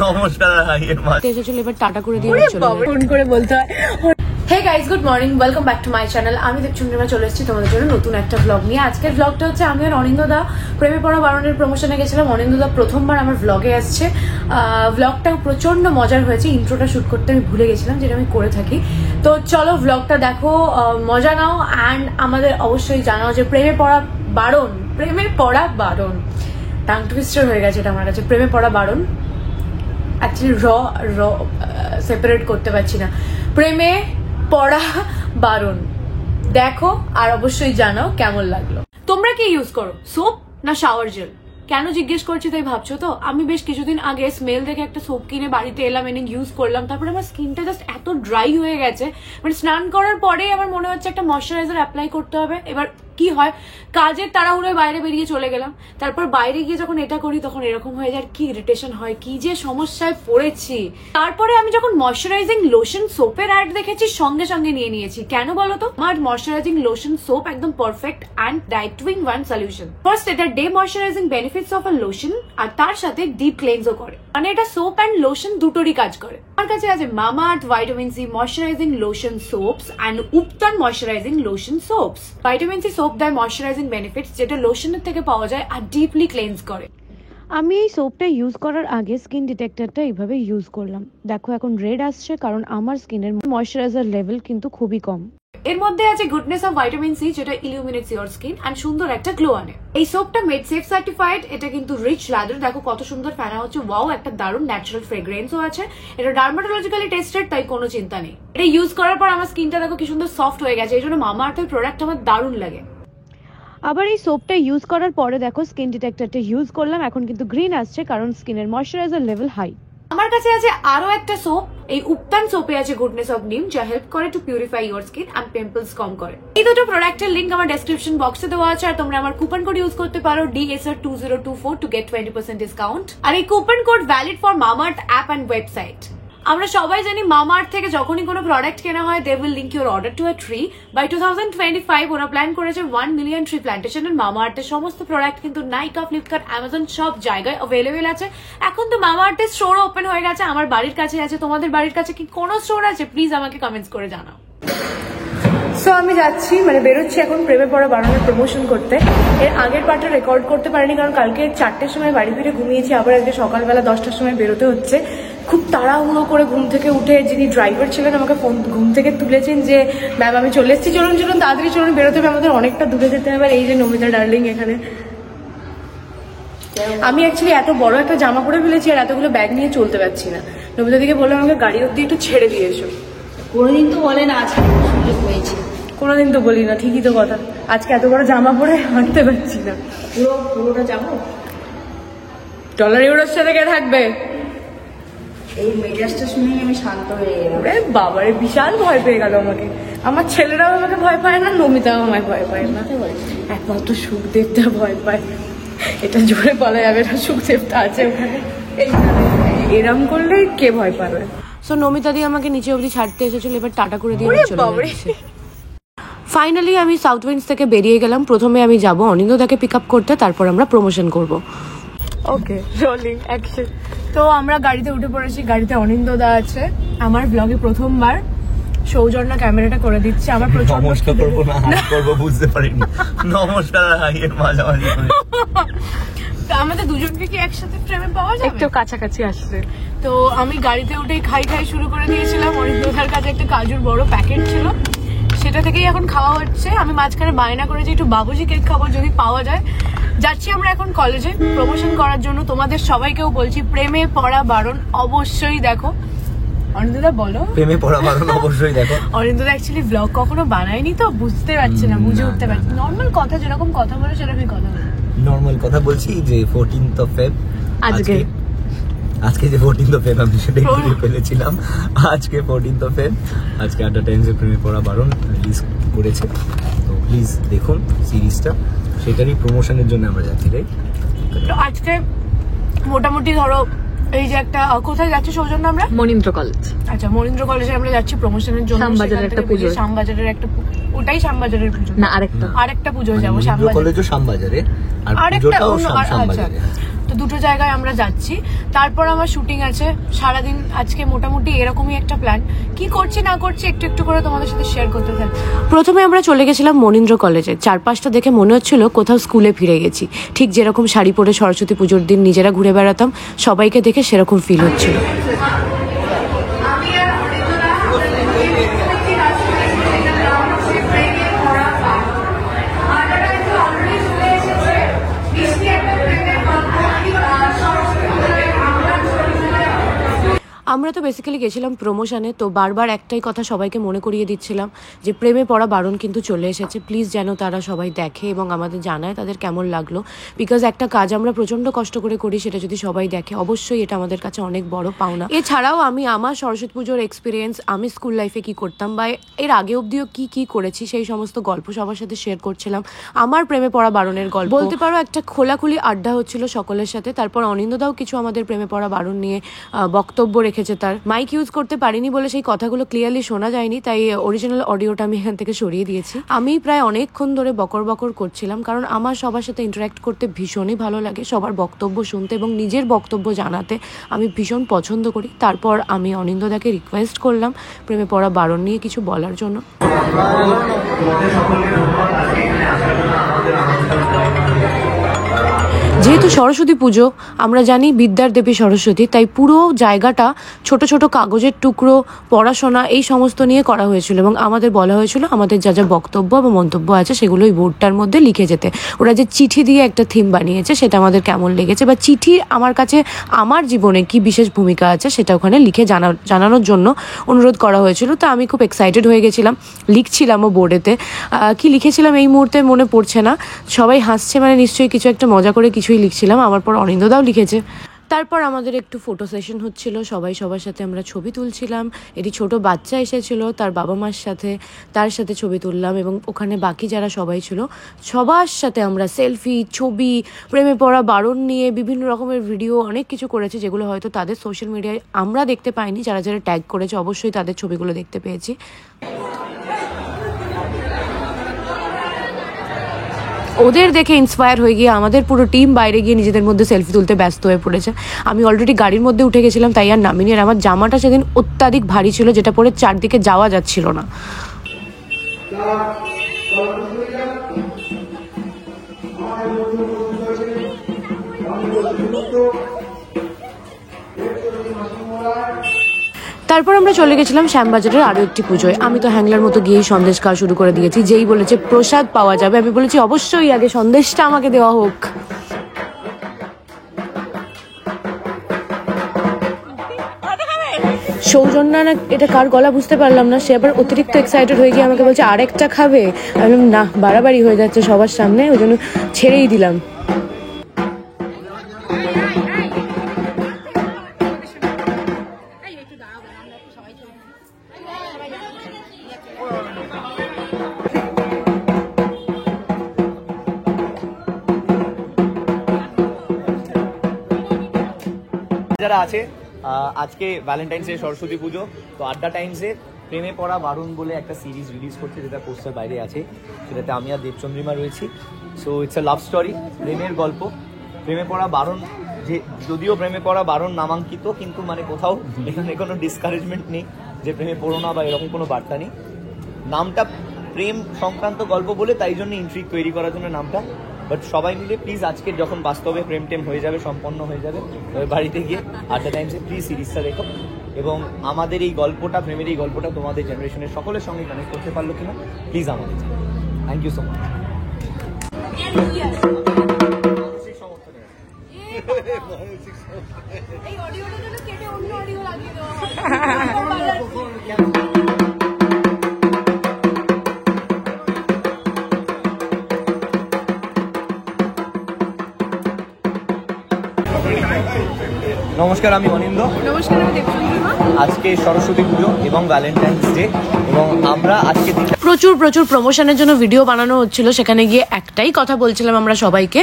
নমস্কার এসেছিল, এবার টাটা করে দিয়ে ফোন করে বলতে হয়। Hey guys, good morning, welcome back to my channel. আমি দেখছুন্দ্রিমা চলে এসেছি তোমাদের জন্য নতুন একটা ব্লগ নিয়ে। আজকের ব্লগটা হচ্ছে আমি আর অনিন্দদা প্রেমে পড়া বারণের প্রমোশনে গেছিলাম। অনিন্দদা প্রথমবার আমার ব্লগে আসছে। ব্লগটা প্রচন্ড মজার হয়েছে। ইন্ট্রোটা শুট করতে আমি ভুলে গেছিলাম, যেটা আমি করে থাকি। তো চলো ব্লগটা দেখো, মজা নাও অ্যান্ড আমাদের অবশ্যই জানাও যে প্রেমে পড়া বারণ টাং টুইস্টার হয়ে গেছে এটা আমার কাছে। প্রেমে পড়া বারণ অ্যাকচুয়ালি র সেপারেট করতে পারছি না। প্রেমে পড়া বারণ দেখো আর অবশ্যই জানাও কেমন লাগলো। তোমরা কি ইউজ করো, সোপ না শাওয়ার জেল? কেন জিজ্ঞেস করছি তাই ভাবছো তো? আমি বেশ কিছুদিন আগে স্মেল দেখে একটা সোপ কিনে বাড়িতে এলাম, এনে ইউজ করলাম। তারপরে আমার স্কিনটা জাস্ট এত ড্রাই হয়ে গেছে, মানে স্নান করার পরেই আমার মনে হচ্ছে একটা ময়শ্চারাইজার অ্যাপ্লাই করতে হবে। এবার কি হয়, কাজের তাড়াহুড়োয় বাইরে বেরিয়ে চলে গেলাম, তারপর বাইরে গিয়ে যখন এটা করি তখন এরকম হয়ে যায়। কি ইরিটেশন হয়, কি যে সমস্যায় পড়েছি। তারপরে আমি যখন ময়শ্চারাইজিং লোশন সোপের অ্যাড দেখেছি সঙ্গে সঙ্গে নিয়ে নিয়েছি। কেন বলো তো? আমার ময়শ্চারাইজিং লোশন সোপ একদম perfect and diet two in one solution. First, এটা day moisturising benefits of a lotion, আর তার সাথে ডিপ ক্লেন্সও করে, মানে এটা সোপ অ্যান্ড লোশন দুটোরই কাজ করে। আমার কাছে আছে Mamaearth vitamin C moisturising lotion soaps and ubtan moisturising lotion soaps. Vitamin C soap দেয় ময়শ্চারাইজিং বেনিফিটস, যেটা লোশনের থেকে পাওয়া যায় আর ডিপলি ক্লেন্স করে। আমি এই সোপটা ইউজ করার আগে স্কিন ডিটেক্টরটা এইভাবে ইউজ করলাম। দেখো এখন রেড আসছে, কারণ আমার স্কিনের ময়শ্চারাইজার লেভেল কিন্তু খুবই কম। এর মধ্যে আছে গুডনেস অফ ভিটামিন সি, যেটা ইলুমিনেটস ইওর স্কিন এন্ড সুন্দর একটা গ্লো আনে। এই সোপটা মেড সেফ সার্টিফাইড। এটা কিন্তু রিচ লাদার, দেখো কত সুন্দর ফেনা হচ্ছে। ওয়াও, একটা দারুণ ন্যাচারাল ফ্রেগ্রেন্সও আছে। এটা ডার্মাটোলজিক্যালি টেস্টেড, তাই কোনো চিন্তা নেই। এটা ইউজ করার পর আমার স্কিনটা দেখো কি সুন্দর সফট হয়ে গেছে। এই জন্য মামাআর্থের প্রোডাক্ট আমার দারুণ লাগে। আবার এই সোপটা ইউজ করার পরে দেখো স্কিন ডিটেক্টরটা ইউজ করলাম, এখন কিন্তু গ্রিন আসছে, কারণ স্কিনের ময়শ্চারাইজার লেভেল হাই। আমার কাছে আছে আরো একটা সোপ, এই উপটান সোপে আছে গুডনেস অফ নিম, যা হেল্প করে to purify your skin and pimples কম করে। এই দুটো প্রোডাক্টের লিংক আমার ডেসক্রিপশন বক্সে দেওয়া আছে, আর তোমরা আমার কুপন কোড ইউজ করতে পারো DSR2024 টু গেট 20% ডিসকাউন্ট। আর এই coupon code valid for Mamaearth app and website. আমরা সবাই জানি মামাআর্থ থেকে যখনই কোনো প্রোডাক্ট কেনা হয় they will link your order to a tree. By 2025 ওরা প্ল্যান করেছে 1 মিলিয়ন ট্রি প্ল্যান্টেশন। এর মামাআর্থের সমস্ত প্রোডাক্ট কিন্তু নাইকা, ফ্লিপকার্ট, অ্যামাজন সব জায়গায় অ্যাভেলেবেল আছে। এখন তো মামাআর্থের স্টোর ওপেন হয়ে গেছে, আমার বাড়ির কাছে আছে। তোমাদের বাড়ির কাছে কি কোনো স্টোর আছে? প্লিজ আমাকে কমেন্টস করে জানাও। সো আমি যাচ্ছি, মানে বেরোচ্ছি এখন প্রেমে পড়া বানানোর প্রমোশন করতে। এর আগের পার্টটা রেকর্ড করতে পারিনি, কারণ কালকে 4টের সময় বাড়ি ফিরে ঘুমিয়েছি, আবার আজকে সকালবেলা 10টার সময় বেরোতে হচ্ছে। খুব তাড়াহুড়ো করে ঘুম থেকে উঠে যিনি ড্রাইভার ছিলেন আমাকে ফোন ঘুম থেকে তুলেছেন যে ম্যাম আমি চলে এসেছি, চলুন চলুন তাড়াতাড়ি চলুন, বেরোতে হবে, আমাদের অনেকটা দূরে যেতে হবে। এই যে নমিতা ডার্লিং এখানে। আমি অ্যাকচুয়ালি এত বড় একটা জামা পরে ফেলেছি আর এতগুলো ব্যাগ নিয়ে চলতে পারছি না। নমিতা দিকে বললাম আমাকে গাড়ি অব্দি একটু ছেড়ে দিয়ে এসো। কোনোদিন তো বলে না আজকে সুযোগ হয়েছে। কোনোদিন তো বলি না, ঠিকই তো কথা। আজকে এত বড় জামা পরে হাঁটতে পারছি না। পুরোটা যাবো। ডলার ইউরোর সাথে কে থাকবে? এই মেজাজটা শুনেই আমি শান্ত হয়ে গেলাম। বাবারে বিশাল ভয় পেয়ে গেল আমাকে। আমার ছেলেরাও আমাকে ভয় পায় না, নমিতাও আমায় ভয় পায় না, একমাত্র সুখদেবটা ভয় পায়। এটা জোরে বলা যাবে না, সুখদেবটা আছে ওখানে। এরম করলে কে ভয় পাবে? সো নমিতা দিয়ে আমাকে নিচে অবধি ছাড়তে এসেছিল, এবার টাটা করে দিয়ে চলে গেছে। ফাইনালি আমি সাউথ উইন্ডস থেকে বেরিয়ে গেলাম। প্রথমে আমি যাব অনিন্দদাকে পিক আপ করতে, তারপর আমরা প্রমোশন করব। ওকে, রোলিং অ্যাকশন। তো আমরা গাড়িতে উঠে পড়েছি, গাড়িতে অনিন্দদা আছে। আমার ব্লগে প্রথমবার সৌজন্য ক্যামেরাটা করে দিচ্ছে। আমার প্রচন্ড নমস্কার করবো না করবো বুঝতে পারিনি। নমস্কার এর মাঝামাঝি আমাদের দুজনকে কি একসাথে প্রেমে পাওয়া যাবে? একটু কাছাকাছি আসছে। তো আমি গাড়িতে উঠেই খাই শুরু করে দিয়েছিলাম। অনিন্দদার কাছে একটা কাজুর বড় প্যাকেট ছিল, সেটা থেকেই এখন খাওয়া হচ্ছে। আমি মাঝখানে বায়না করেছি একটু বাবুজি কেক খাবো যদি পাওয়া যায়। যাচ্ছি আমরা এখন কলেজে প্রমোশন করার জন্য। তোমাদের সবাইকেও বলছি প্রেমে পড়া বারণ অবশ্যই দেখো। অনিন্দদা বলো। প্রেমে পড়া বারণ অবশ্যই দেখো। অনিন্দদা অ্যাকচুয়ালি ব্লগ কখনো বানায়নি তো বুঝতে পারছে না, বুঝে উঠতে পারছে। নর্মাল কথা যেরকম কথা বলে সেরকমই কথা বলে। নর্মাল কথা বলছি যে 14th of Feb আজকে যে 14th of Feb আমি সেটাই বলে ফেলেছিলাম। আজকে 14th of Feb, আজকে আড্ডা টাইমসে প্রেমে পড়া বারণ রিলিজ করেছে। তো প্লিজ দেখুন সিরিজটা, সেটারই প্রমোশনের জন্য আমরা যাচ্ছি। রাইট, তো আজকে মোটামুটি ধরো এই যে একটা কোথায় যাচ্ছি সৌজন্য আমরা? মনীন্দ্র কলেজ। আচ্ছা, মনীন্দ্র কলেজে আমরা যাচ্ছি প্রমোশনের জন্য। শ্যামবাজারের একটা পুজো, শ্যামবাজারের একটা, ওটাই শ্যামবাজারের পুজো না, আরেকটা পুজো যাবো শ্যামবাজার। কলেজও শ্যামবাজারে আর পুজোটাও শ্যামবাজারে। তো দুটো জায়গায় আমরা যাচ্ছি। তারপর আমার শুটিং আছে সারাদিন। আজকে মোটামুটি এরকমই একটা প্ল্যান, কি করছি না করছি একটু একটু করে তোমাদের সাথে শেয়ার করতে থাকি। প্রথমে আমরা চলে গেছিলাম মনীন্দ্র কলেজে। চারপাশটা দেখে মনে হচ্ছিল কোথাও স্কুলে ফিরে গেছি, ঠিক যেরকম শাড়ি পরে সরস্বতী পুজোর দিন নিজেরা ঘুরে বেড়াতাম, সবাইকে দেখে সেরকম ফিল হচ্ছিল। আমরা তো বেসিক্যালি গেছিলাম প্রমোশনে, তো বারবার একটাই কথা সবাইকে মনে করিয়ে দিচ্ছিলাম যে প্রেমে পড়া বারণ কিন্তু চলে এসেছে। প্লিজ যেন তারা সবাই দেখে এবং আমাদের জানায় তাদের কেমন লাগলো, বিকজ একটা কাজ আমরা প্রচণ্ড কষ্ট করে করি, সেটা যদি সবাই দেখে অবশ্যই এটা আমাদের কাছে অনেক বড় পাওনা। এছাড়াও আমি আমার সরস্বতী পুজোর এক্সপিরিয়েন্স, আমি স্কুল লাইফে কি করতাম বা এর আগে অবধিও কি কি করেছি সেই সমস্ত গল্প সবার সাথে শেয়ার করছিলাম। আমার প্রেমে পড়া বারণের গল্প বলতে পারো একটা খোলাখুলি আড্ডা হচ্ছিল সকলের সাথে। তারপর অনিন্দদাও কিছু আমাদের প্রেমে পড়া বারণ নিয়ে বক্তব্য রেখেছে। তার মাইক ইউজ করতে পারিনি বলে সেই কথাগুলো ক্লিয়ারলি শোনা যায়নি, তাই অরিজিনাল অডিওটা আমি এখান থেকে সরিয়ে দিয়েছি। আমি প্রায় অনেকক্ষণ ধরে বকর বকর করছিলাম, কারণ আমার সবার সাথে ইন্টারাক্ট করতে ভীষণই ভালো লাগে, সবার বক্তব্য শুনতে এবং নিজের বক্তব্য জানাতে আমি ভীষণ পছন্দ করি। তারপর আমি অনিন্দদাকে রিকোয়েস্ট করলাম প্রেমে পড়া বারণ নিয়ে কিছু বলার জন্য। যেহেতু সরস্বতী পুজো, আমরা জানি বিদ্যার দেবী সরস্বতী, তাই পুরো জায়গাটা ছোট ছোট কাগজের টুকরো, পড়াশোনা এই সমস্ত নিয়ে করা হয়েছিল এবং আমাদের বলা হয়েছিল আমাদের যা যা বক্তব্য বা মন্তব্য আছে সেগুলো ওই বোর্ডটার মধ্যে লিখে যেতে। ওরা যে চিঠি দিয়ে একটা থিম বানিয়েছে সেটা আমাদের কেমন লেগেছে বা চিঠি আমার কাছে আমার জীবনে কি বিশেষ ভূমিকা আছে সেটা ওখানে লিখে জানানোর জন্য অনুরোধ করা হয়েছিল। তো আমি খুব এক্সাইটেড হয়ে গেছিলাম, লিখছিলামও বোর্ডেতে। কি লিখেছিলাম এই মুহূর্তে মনে পড়ছে না, সবাই হাসছে মানে নিশ্চয়ই কিছু একটা মজা করে কিছুই লিখছিলাম। আমার পর অনিন্দদাও লিখেছে। তারপর আমাদের একটু ফটো সেশন হচ্ছিল, সবাই সবার সাথে আমরা ছবি তুলছিলাম। এটি ছোট বাচ্চা এসেছিল তার বাবা মার সাথে, তার সাথে ছবি তুললাম এবং ওখানে বাকি যারা সবাই ছিল সবার সাথে আমরা সেলফি, ছবি, প্রেমে পড়া বারণ নিয়ে বিভিন্ন রকমের ভিডিও অনেক কিছু করেছি, যেগুলো হয়তো তাদের সোশ্যাল মিডিয়ায় আমরা দেখতে পাইনি। যারা যারা ট্যাগ করেছে অবশ্যই তাদের ছবিগুলো দেখতে পেয়েছি। ওদের দেখে ইন্সপায়ার হয়ে গিয়ে আমাদের পুরো টিম বাইরে গিয়ে নিজেদের মধ্যে সেলফি তুলতে ব্যস্ত হয়ে পড়েছে। আমি অলরেডি গাড়ির মধ্যে উঠে গেছিলাম, তাই আর নামিনি। আর আমার জামাটা সেদিন অত্যাধিক ভারী ছিল, যেটা পরে চারদিকে যাওয়া যাচ্ছিল না। তারপর আমরা চলে গেছিলাম শ্যামবাজারের আরো একটি পুজোয়। আমি তো হ্যাংলার মতো গিয়েই সন্দেশ খাওয়া শুরু করে দিয়েছি। যেই বলেছে প্রসাদ পাওয়া যাবে, আমি বলেছি অবশ্যই আগে সন্দেশটা আমাকে দেওয়া হোক। সৌজন্যা না এটা কার গলা বুঝতে পারলাম না, সে আবার অতিরিক্ত এক্সাইটেড হয়ে গিয়ে আমাকে বলছে আরেকটা খাবে। আমি বললাম না, বাড়াবাড়ি হয়ে যাচ্ছে সবার সামনে, ওই জন্য ছেড়েই দিলাম। যারা আছে আজকে ভ্যালেন্টাইন্স ডে, সরস্বতী পুজো, তো আড্ডা টাইমসে প্রেমে পড়া বারণ বলে একটা সিরিজ রিলিজ করছে, যেটা পোস্টার বাইরে আছে, সেটাতে আমি আর দেবচন্দ্রিমা রয়েছি। So it's a love story, প্রেমের গল্প। প্রেমে পড়া বারণ, যে যদিও প্রেমে পড়া বারণ নামাঙ্কিত, কিন্তু মানে কোথাও এখানে কোনো ডিসকারেজমেন্ট নেই যে প্রেমে পড়ো না বা এরকম কোনো বার্তা নেই। নামটা প্রেম সংক্রান্ত গল্প বলে তাই জন্য ইন্ট্রিগ তৈরি করার জন্য নামটা। বাট সবাই মিলে প্লিজ আজকে যখন বাস্তবে প্রেম টেম হয়ে যাবে, সম্পন্ন হয়ে যাবে বাড়িতে গিয়ে আড্ডা টাইমসে প্লিজ সিরিজটা দেখো। এবং আমাদের এই গল্পটা, প্রেমের এই গল্পটা তোমাদের জেনারেশনের সকলের সঙ্গে কানেক্ট করতে পারলো কিনা প্লিজ আমাদের। Thank you so much. নমস্কার, আমি অনিন্দ। নমস্কার, আমি দেবচন্দ্রিমা। আজকে সরস্বতী পুজো এবং ভ্যালেন্টাইন্স ডে, এবং আমরা আজকে প্রচুর প্রমোশনের জন্য ভিডিও বানানো হচ্ছিল। সেখানে গিয়ে একটাই কথা বলছিলাম আমরা সবাইকে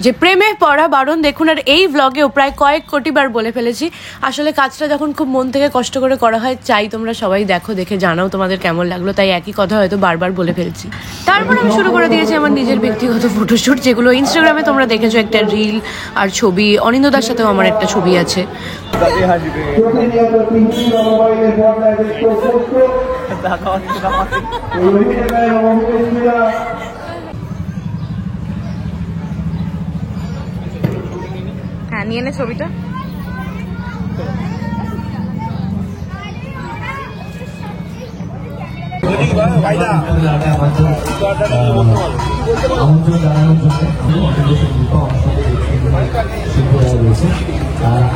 যে প্রেমে পড়া বারণ। দেখুন, আর এই ব্লগেও প্রায় কয়েক কোটি বার বলে ফেলেছি। আসলে কাজটা যখন খুব মন থেকে কষ্ট করে করা হয়, চাই তোমরা সবাই দেখো, দেখে জানাও তোমাদের কেমন লাগলো। তাই একই কথা হয়তো বারবার বলে ফেলছি। তারপর আমি শুরু করে দিয়েছি আমার নিজের ব্যক্তিগত ফটোশ্যুট, যেগুলো ইনস্টাগ্রামে তোমরা দেখেছো, একটা রিল আর ছবি। অনিন্দদার সাথেও আমার একটা ছবি আছে। হ্যাঁ, নিয়ে নে ছবিটা।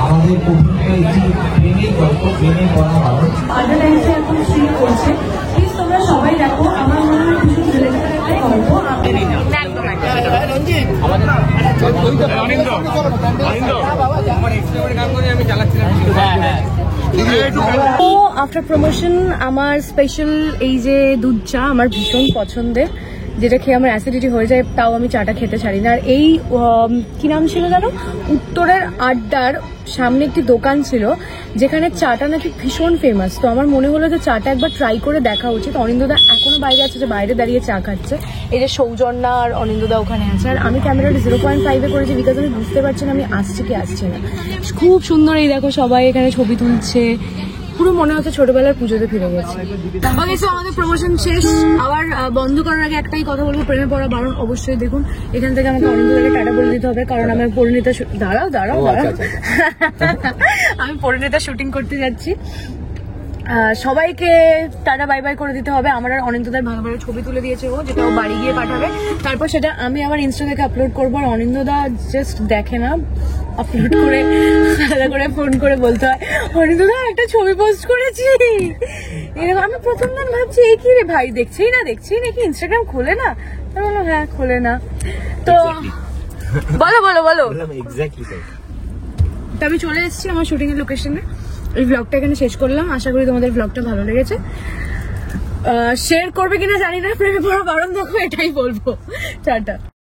আমাদের একটি প্রেমের গল্প, প্রেমে পড়া বারণ। এখন শুরু করছে, প্লিজ তোমরা সবাই দেখো। আমার মনে হয় ভীষণ রিলেটেবল একটা গল্প। তো আফটার প্রমোশন আমার স্পেশাল এই যে দুধ চা আমার ভীষণ পছন্দের, যেটা খেয়ে আমার অ্যাসিডিটি হয়ে যায়, তাও আমি চাটা খেতে ছাড়ি না। আর এই কি নাম ছিল জানো, উত্তরের আড্ডার সামনে একটি দোকান ছিল যেখানে চাটা নাকি ভীষণ ফেমাস। তো আমার মনে হলো যে চাটা একবার ট্রাই করে দেখা উচিত। অনিন্দদা এখনো বাইরে আছে, যে বাইরে দাঁড়িয়ে চা খাচ্ছে। এই যে সৌজন্যা আর অনিন্দদা ওখানে আছে। আর আমি ক্যামেরাটা 0.5-এ করেছি, বিকজ আমি বুঝতে পারছি না আমি আসছি কি আসছি না। খুব সুন্দর, এই দেখো সবাই এখানে ছবি তুলছে, পুরো মনে হচ্ছে ছোটবেলার পুজোতে ফিরে গেছে। আমাদের প্রমোশন শেষ। আবার বন্ধ করার আগে একটাই কথা বলবো, প্রেমে পড়া বারণ অবশ্যই দেখুন। এখান থেকে আমাকে অনিন্দদাকে টাটা বলে দিতে হবে, কারণ আমি পরিণীতা দাঁড়াও আমি পরিণীতা শুটিং করতে যাচ্ছি। সবাইকে টাটা বাই বাই করে দিতে হবে। আমার আর অনিন্দদার ভালো ভালো ছবি তুলে দিয়েছে ও, যেটা ও বাড়ি গিয়ে পাঠাবে। তারপর সেটা আমি আমার ইনস্টা থেকে আপলোড করবো। আর অনিন্দদা জাস্ট দেখে না, আপলোড করে আলাদা করে ফোন করে বলতে হয়, অনিন্দদা একটা ছবি পোস্ট করেছি। এরকম আমি প্রথম দিন ভাবছি এই কি রে ভাই, দেখছি না কি ইনস্টাগ্রাম খোলে না? তো বললো হ্যাঁ খোলে না। তো বলো তো আমি চলে এসেছি আমার শুটিং এর লোকেশনে। এই ব্লগটা এখানে শেষ করলাম। আশা করি তোমাদের ব্লগটা ভালো লেগেছে। শেয়ার করবে কিনা জানি না, প্রেমে পড়া বারণ দেখো, এটাই বলবো। টাটা।